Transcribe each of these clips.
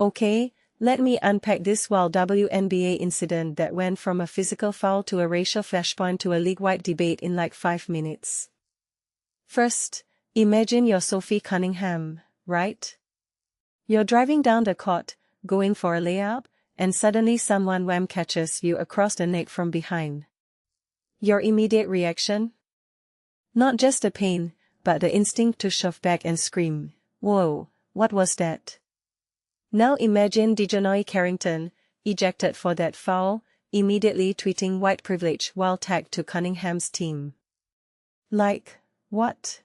Okay, let me unpack this wild WNBA incident that went from a physical foul to a racial flashpoint to a league-wide debate in like 5 minutes. First, imagine you're Sophie Cunningham, right? You're driving down the court, going for a layup, and suddenly someone wham catches you across the neck from behind. Your immediate reaction? Not just the pain, but the instinct to shove back and scream, "Whoa, what was that?" Now imagine DiJonai Carrington, ejected for that foul, immediately tweeting white privilege while tagged to Cunningham's team. Like, what?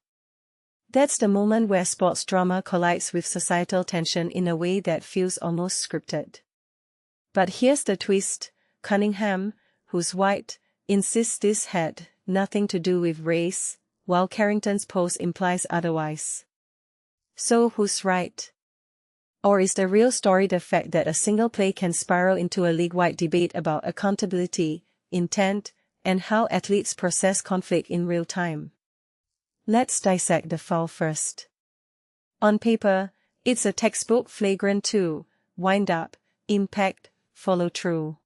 That's the moment where sports drama collides with societal tension in a way that feels almost scripted. But here's the twist: Cunningham, who's white, insists this had nothing to do with race, while Carrington's post implies otherwise. So who's right? Or is the real story the fact that a single play can spiral into a league-wide debate about accountability, intent, and how athletes process conflict in real time? Let's dissect the foul first. On paper, it's a textbook flagrant 2, wind-up, impact, follow-through.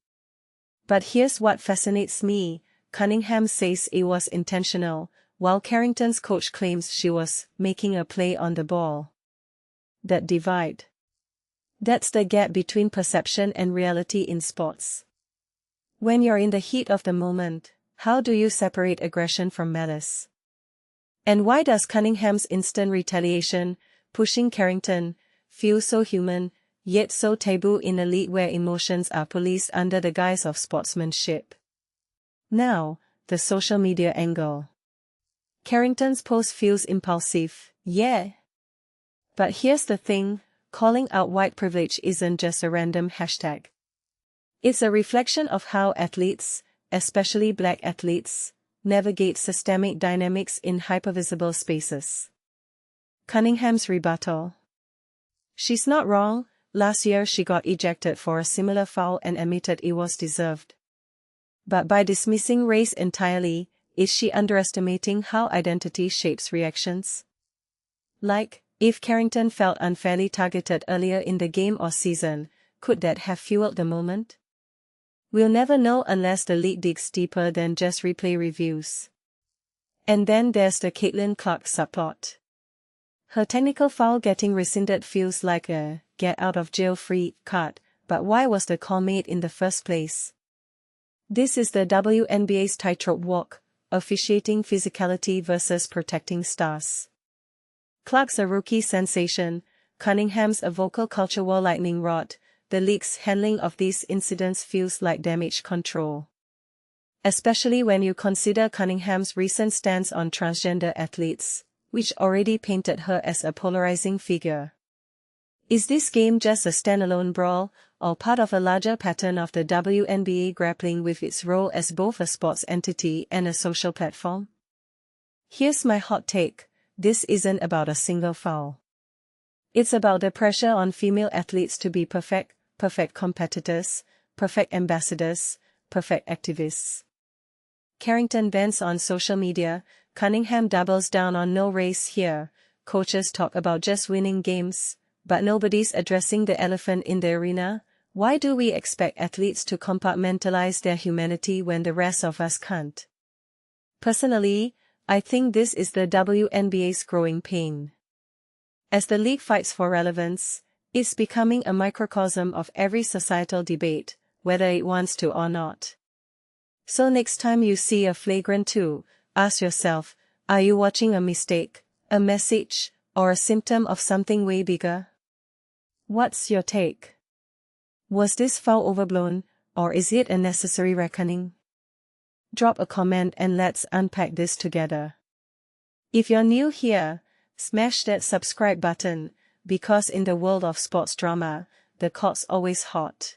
But here's what fascinates me: Cunningham says it was intentional, while Carrington's coach claims she was making a play on the ball. That divide. That's the gap between perception and reality in sports. When you're in the heat of the moment, how do you separate aggression from malice? And why does Cunningham's instant retaliation, pushing Carrington, feel so human, yet so taboo in a league where emotions are policed under the guise of sportsmanship? Now, the social media angle. Carrington's post feels impulsive, yeah. But here's the thing: calling out white privilege isn't just a random hashtag. It's a reflection of how athletes, especially black athletes, navigate systemic dynamics in hypervisible spaces. Cunningham's rebuttal. She's not wrong. Last year she got ejected for a similar foul and admitted it was deserved. But by dismissing race entirely, is she underestimating how identity shapes reactions? Like, if Carrington felt unfairly targeted earlier in the game or season, could that have fueled the moment? We'll never know unless the league digs deeper than just replay reviews. And then there's the Caitlin Clark subplot. Her technical foul getting rescinded feels like a get-out-of-jail-free card, but why was the call made in the first place? This is the WNBA's tightrope walk, officiating physicality versus protecting stars. Clark's a rookie sensation, Cunningham's a vocal culture war lightning rod. The league's handling of these incidents feels like damage control. Especially when you consider Cunningham's recent stance on transgender athletes, which already painted her as a polarizing figure. Is this game just a standalone brawl, or part of a larger pattern of the WNBA grappling with its role as both a sports entity and a social platform? Here's my hot take: this isn't about a single foul. It's about the pressure on female athletes to be perfect competitors, perfect ambassadors, perfect activists. Carrington bans on social media, Cunningham doubles down on no race here, coaches talk about just winning games, but nobody's addressing the elephant in the arena. Why do we expect athletes to compartmentalize their humanity when the rest of us can't? Personally, I think this is the WNBA's growing pain. As the league fights for relevance, it's becoming a microcosm of every societal debate, whether it wants to or not. So next time you see a flagrant 2, ask yourself, are you watching a mistake, a message, or a symptom of something way bigger? What's your take? Was this foul overblown, or is it a necessary reckoning? Drop a comment and let's unpack this together. If you're new here, smash that subscribe button, because in the world of sports drama, the court's always hot.